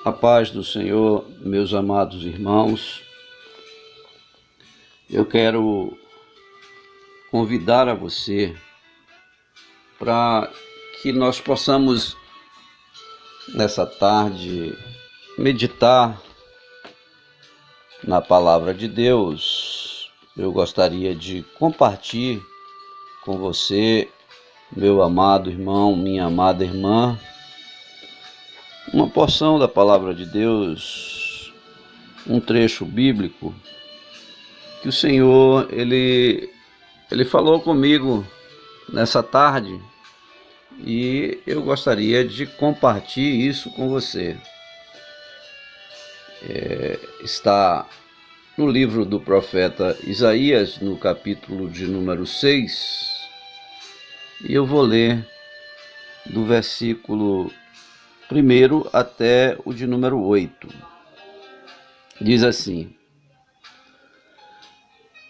A paz do Senhor, meus amados irmãos, eu quero convidar a você para que nós possamos, nessa tarde, meditar na Palavra de Deus. Eu gostaria de compartilhar com você, meu amado irmão, minha amada irmã, uma porção da Palavra de Deus, um trecho bíblico que o Senhor, Ele falou comigo nessa tarde e eu gostaria de compartilhar isso com você. Está no livro do profeta Isaías, no capítulo de número 6, e eu vou ler do versículo 1 até o de número 8. Diz assim: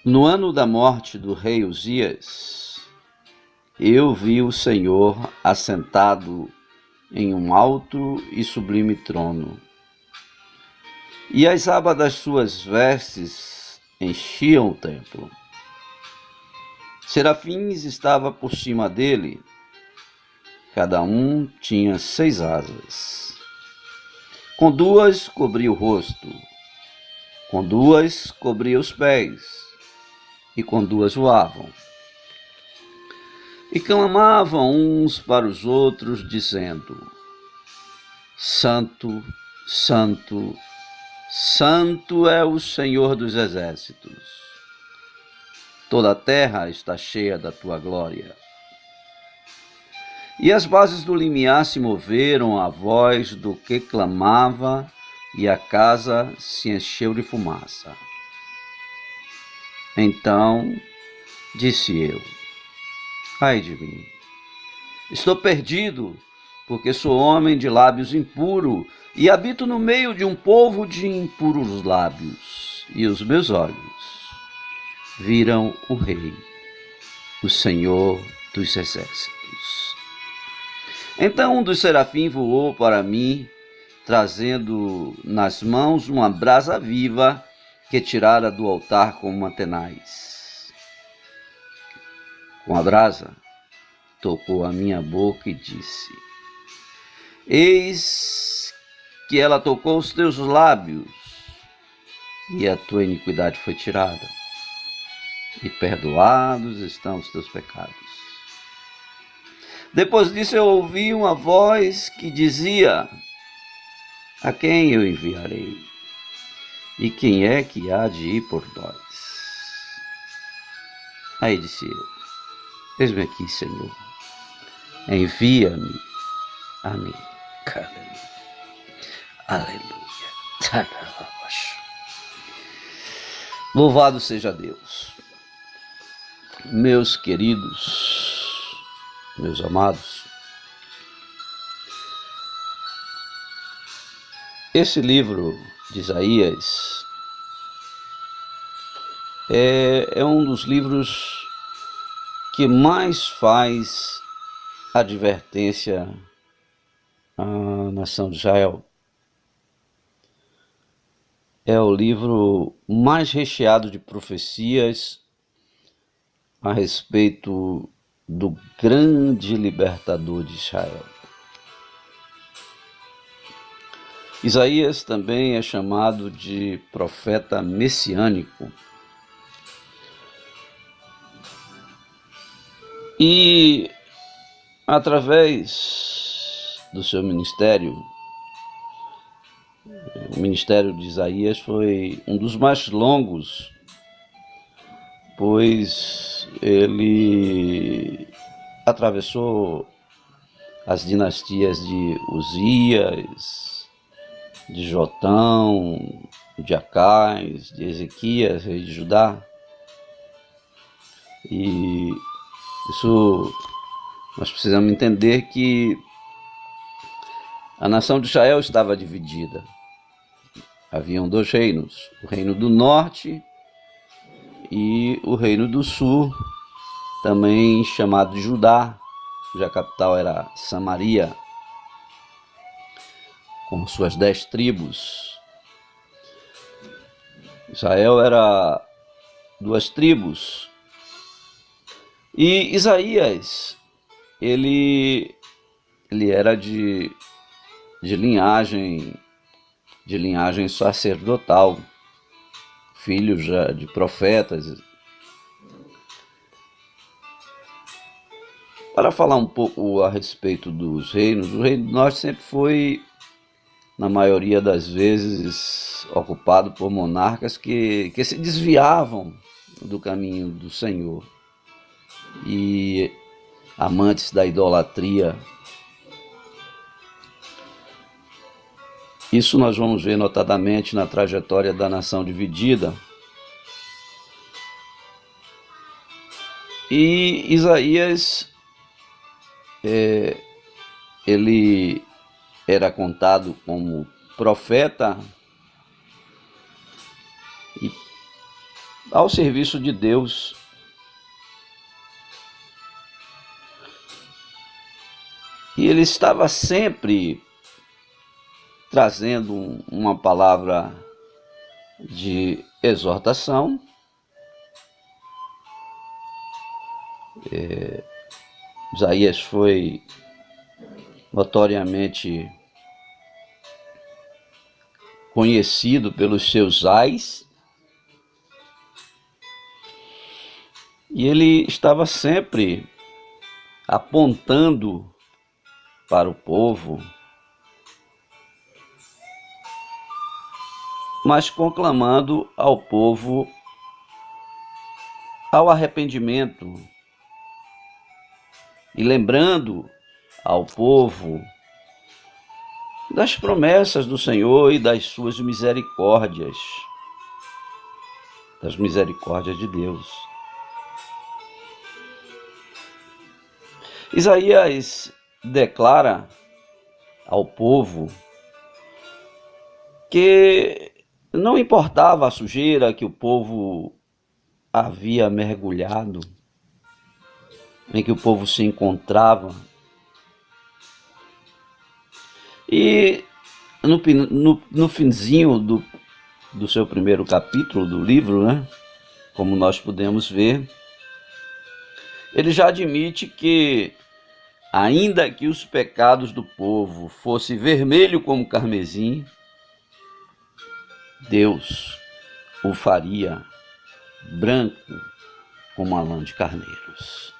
No ano da morte do rei Uzias, eu vi o Senhor assentado em um alto e sublime trono, e as abas das suas vestes enchiam o templo. Serafins estavam por cima dele, cada um tinha 6 asas. Com 2 cobria o rosto, com 2 cobria os pés, e com 2 voavam. E clamavam uns para os outros, dizendo: Santo, Santo, Santo é o Senhor dos exércitos. Toda a terra está cheia da tua glória. E as bases do limiar se moveram à voz do que clamava, e a casa se encheu de fumaça. Então disse eu: ai de mim, estou perdido, porque sou homem de lábios impuros, e habito no meio de um povo de impuros lábios, e os meus olhos viram o Rei, o Senhor dos exércitos. Então um dos serafins voou para mim, trazendo nas mãos uma brasa viva que tirara do altar com uma tenaz. Com a brasa, tocou a minha boca e disse: Eis que ela tocou os teus lábios, e a tua iniquidade foi tirada, e perdoados estão os teus pecados. Depois disso eu ouvi uma voz que dizia: a quem eu enviarei? E quem é que há de ir por nós? Aí disse eu: eis-me aqui, Senhor, envia-me a mim. Aleluia. Louvado seja Deus. Meus queridos, meus amados, esse livro de Isaías é um dos livros que mais faz advertência à nação de Israel. É o livro mais recheado de profecias a respeito do grande libertador de Israel. Isaías também é chamado de profeta messiânico. E através do seu ministério, o ministério de Isaías foi um dos mais longos, pois ele atravessou as dinastias de Uzias, de Jotão, de Acais, de Ezequias, rei de Judá. E isso nós precisamos entender que a nação de Israel estava dividida. Haviam 2 reinos, o reino do norte e o reino do sul, também chamado de Judá, cuja capital era Samaria. com suas 10 tribos. Israel era 2 tribos. E Isaías, ele era de linhagem sacerdotal, filho já de profetas. Para falar um pouco a respeito dos reinos, o reino do norte sempre foi, na maioria das vezes, ocupado por monarcas que se desviavam do caminho do Senhor e amantes da idolatria. Isso nós vamos ver notadamente na trajetória da nação dividida. E Isaías, ele era contado como profeta e ao serviço de Deus. E ele estava sempre trazendo uma palavra de exortação, Isaías foi notoriamente conhecido pelos seus ais, e ele estava sempre apontando para o povo, mas conclamando ao povo ao arrependimento e lembrando ao povo das promessas do Senhor e das suas misericórdias, das misericórdias de Deus. Isaías declara ao povo que não importava a sujeira que o povo havia mergulhado, em que o povo se encontrava. E no finzinho do seu primeiro capítulo do livro, como nós podemos ver, ele já admite que, ainda que os pecados do povo fossem vermelho como carmesim, Deus o faria branco como a lã de carneiros.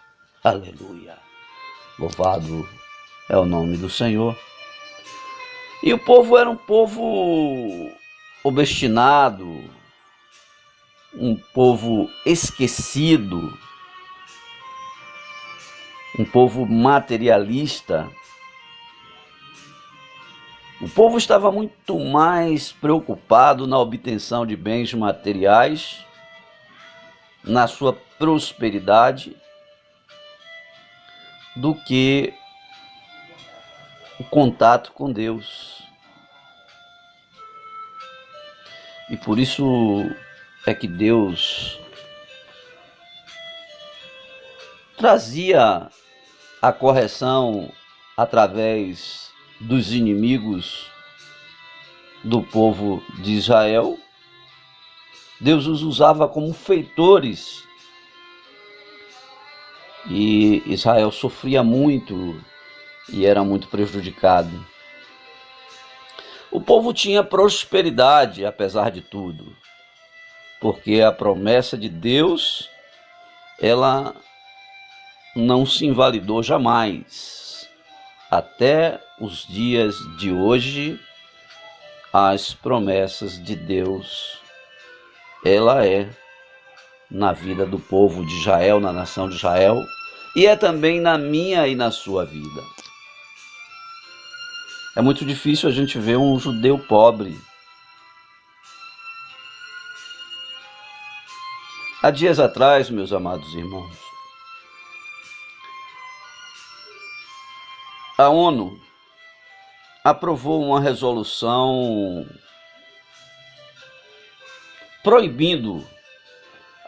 Aleluia! Louvado é o nome do Senhor. E o povo era um povo obstinado, um povo esquecido, um povo materialista. O povo estava muito mais preocupado na obtenção de bens materiais, na sua prosperidade, do que o contato com Deus. E por isso é que Deus trazia a correção através dos inimigos do povo de Israel. Deus os usava como feitores e Israel sofria muito e era muito prejudicado. O povo tinha prosperidade apesar de tudo, porque a promessa de Deus, ela não se invalidou jamais. Até os dias de hoje, as promessas de Deus, ela é na vida do povo de Israel, na nação de Israel, e é também na minha e na sua vida. É muito difícil a gente ver um judeu pobre. Há dias atrás, meus amados irmãos, a ONU aprovou uma resolução proibindo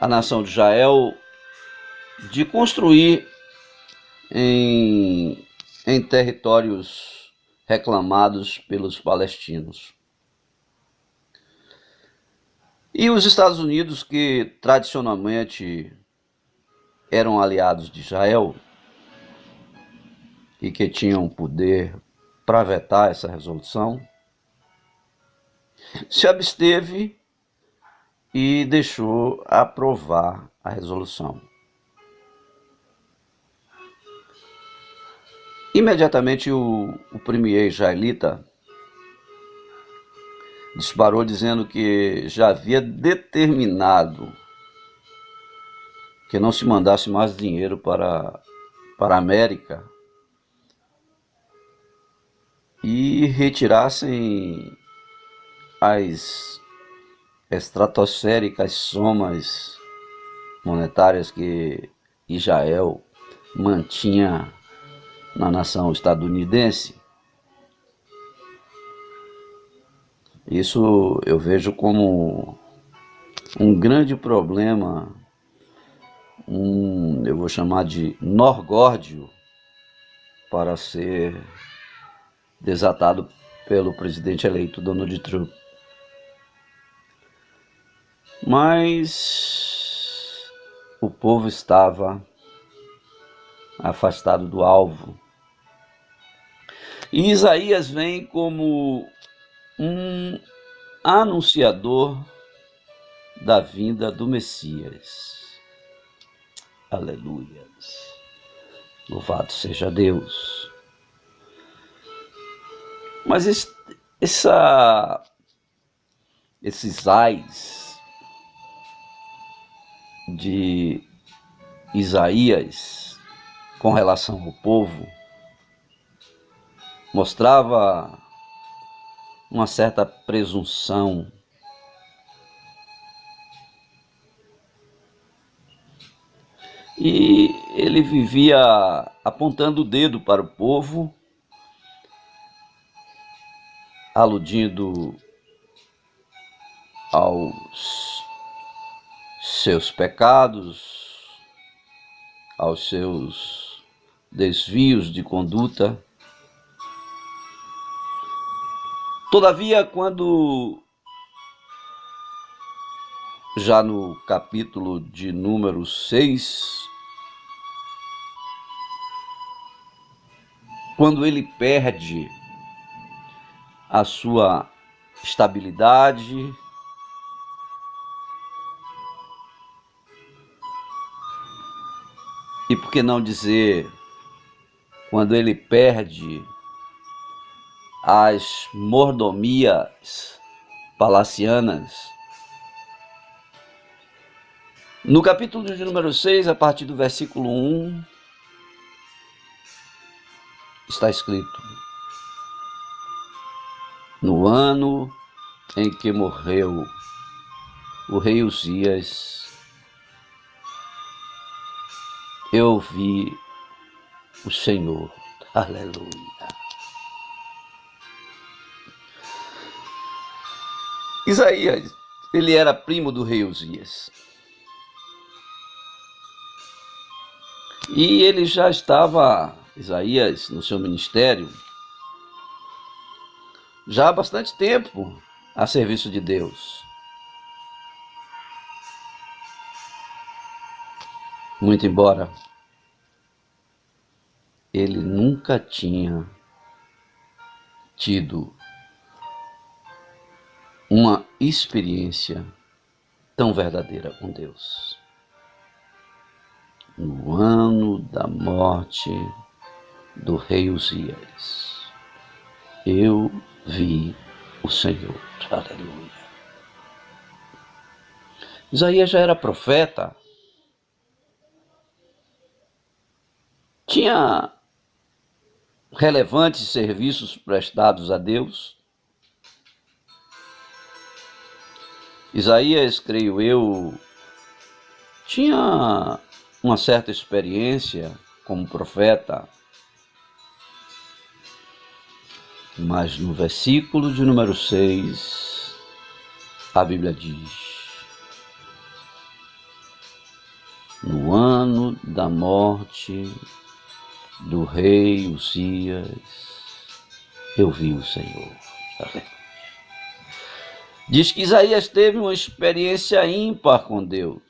a nação de Israel de construir em territórios reclamados pelos palestinos. E os Estados Unidos, que tradicionalmente eram aliados de Israel e que tinham poder para vetar essa resolução, se absteve e deixou aprovar a resolução. Imediatamente o premier israelita disparou dizendo que já havia determinado que não se mandasse mais dinheiro para a América e retirassem as estratosféricas somas monetárias que Israel mantinha na nação estadunidense. Isso eu vejo como um grande problema, eu vou chamar de norgórdio, para ser desatado pelo presidente eleito Donald Trump. Mas o povo estava afastado do alvo. E Isaías vem como um anunciador da vinda do Messias. Aleluias. Louvado seja Deus. Mas esses ais de Isaías com relação ao povo mostrava uma certa presunção. E ele vivia apontando o dedo para o povo, aludindo aos seus pecados, aos seus desvios de conduta. Todavia, quando já no capítulo de número 6, quando ele perde a sua estabilidade, e por que não dizer, quando ele perde as mordomias palacianas. No capítulo de número 6, a partir do versículo 1, está escrito: no ano em que morreu o rei Uzias, eu vi o Senhor. Aleluia. Isaías, ele era primo do rei Uzias. E ele já estava, Isaías, no seu ministério, já há bastante tempo a serviço de Deus. Muito embora ele nunca tinha tido uma experiência tão verdadeira com Deus. No ano da morte do rei Uzias, eu vi o Senhor. Aleluia. Isaías já era profeta, tinha relevantes serviços prestados a Deus. Isaías, creio eu, tinha uma certa experiência como profeta, mas no versículo de número 6, a Bíblia diz: no ano da morte do rei Uzias, eu vi o Senhor. Diz que Isaías teve uma experiência ímpar com Deus.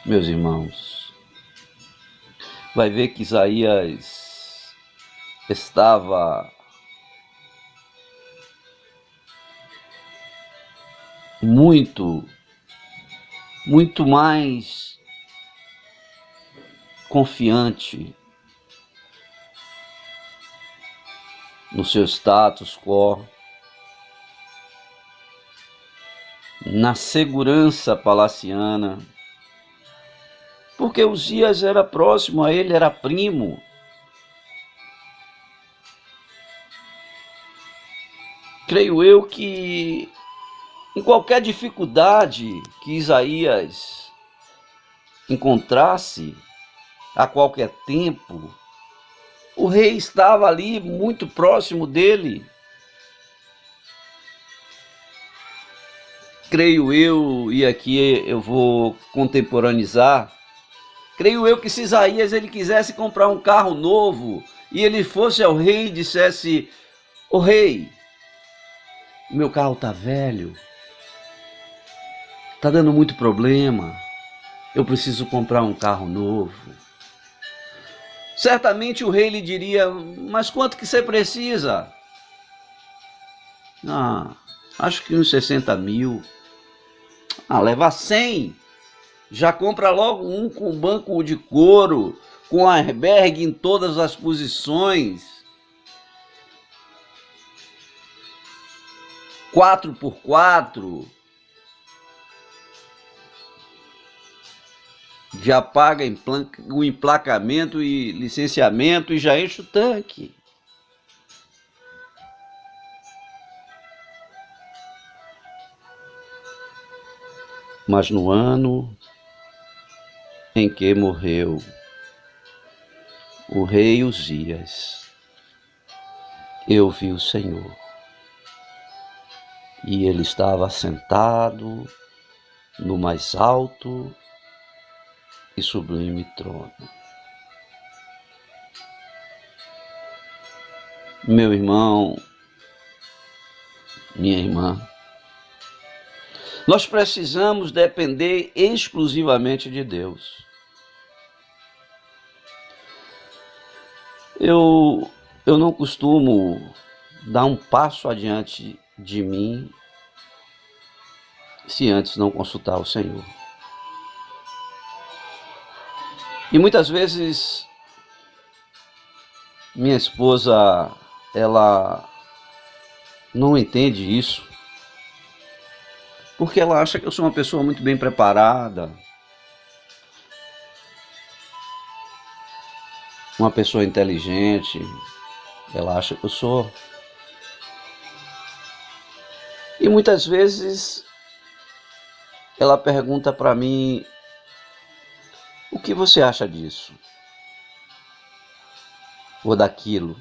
Meus irmãos, vai ver que Isaías estava muito mais confiante no seu status quo, na segurança palaciana, porque Uzias era próximo a ele, era primo. Creio eu que em qualquer dificuldade que Isaías encontrasse, a qualquer tempo, o rei estava ali muito próximo dele. Creio eu, e aqui eu vou contemporaneizar, creio eu que se Isaías ele quisesse comprar um carro novo e ele fosse ao rei e dissesse: "Ô rei, meu carro está velho, está dando muito problema, eu preciso comprar um carro novo." Certamente o rei lhe diria: "Mas quanto que você precisa?" Acho que uns 60 mil. Leva 100. Já compra logo um com banco de couro, com airbag em todas as posições. 4x4. Já paga o emplacamento e licenciamento e já enche o tanque. Mas no ano em que morreu o rei Uzias, eu vi o Senhor, e ele estava sentado no mais alto e sublime trono. Meu irmão, minha irmã, nós precisamos depender exclusivamente de Deus. Eu não costumo dar um passo adiante de mim se antes não consultar o Senhor. E muitas vezes minha esposa, ela não entende isso, porque ela acha que eu sou uma pessoa muito bem preparada, uma pessoa inteligente. Ela acha que eu sou. E muitas vezes ela pergunta para mim: "O que você acha disso? Ou daquilo?"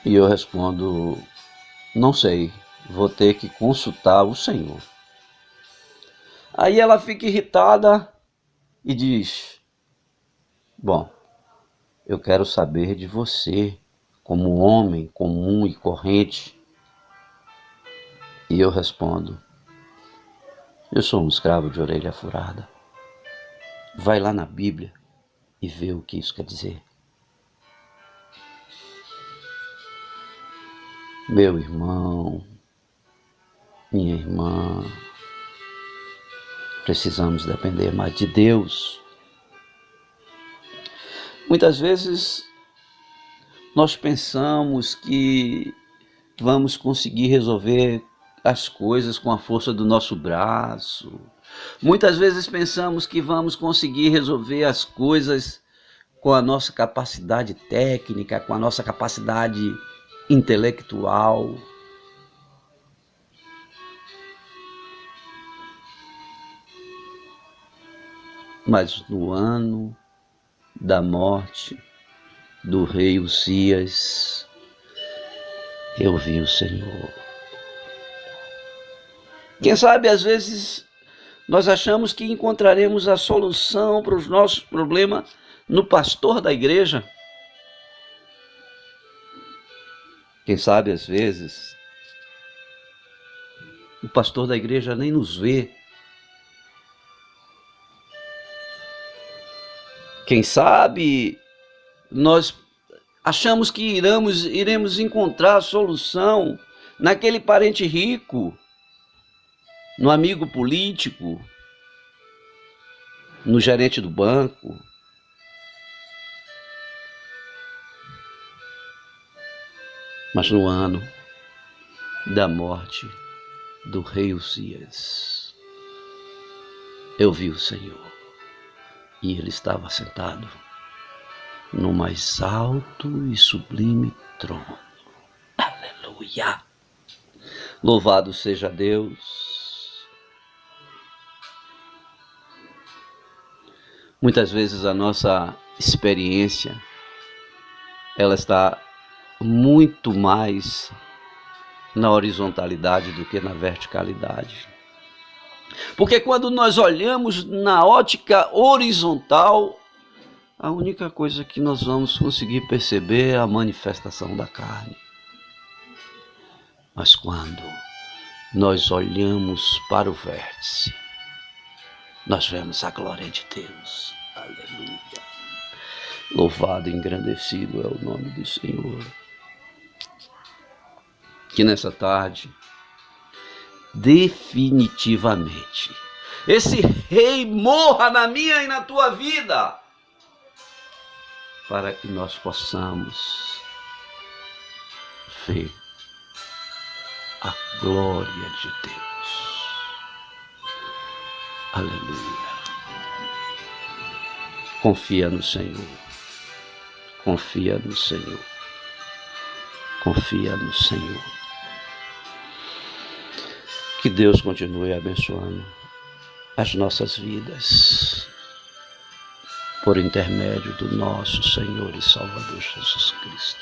E eu respondo: "Não sei, vou ter que consultar o Senhor." Aí ela fica irritada e diz: "Bom, eu quero saber de você, como um homem comum e corrente." E eu respondo: "Eu sou um escravo de orelha furada. Vai lá na Bíblia e vê o que isso quer dizer." Meu irmão, minha irmã, precisamos depender mais de Deus. Muitas vezes nós pensamos que vamos conseguir resolver as coisas com a força do nosso braço. Muitas vezes pensamos que vamos conseguir resolver as coisas com a nossa capacidade técnica, com a nossa capacidade intelectual. Mas no ano da morte do rei Uzias, eu vi o Senhor. Quem sabe, às vezes, nós achamos que encontraremos a solução para os nossos problemas no pastor da igreja? Quem sabe, às vezes, o pastor da igreja nem nos vê. Quem sabe, nós achamos que iremos encontrar a solução naquele parente rico, no amigo político, no gerente do banco. Mas no ano da morte do rei Uzias, eu vi o Senhor, e ele estava sentado no mais alto e sublime trono. Aleluia! Louvado seja Deus. Muitas vezes a nossa experiência, ela está muito mais na horizontalidade do que na verticalidade. Porque quando nós olhamos na ótica horizontal, a única coisa que nós vamos conseguir perceber é a manifestação da carne. Mas quando nós olhamos para o vértice, nós vemos a glória de Deus. Aleluia. Louvado e engrandecido é o nome do Senhor. Que nessa tarde, definitivamente, esse rei morra na minha e na tua vida, para que nós possamos ver a glória de Deus. Aleluia. Confia no Senhor. Confia no Senhor. Confia no Senhor. Que Deus continue abençoando as nossas vidas por intermédio do nosso Senhor e Salvador Jesus Cristo.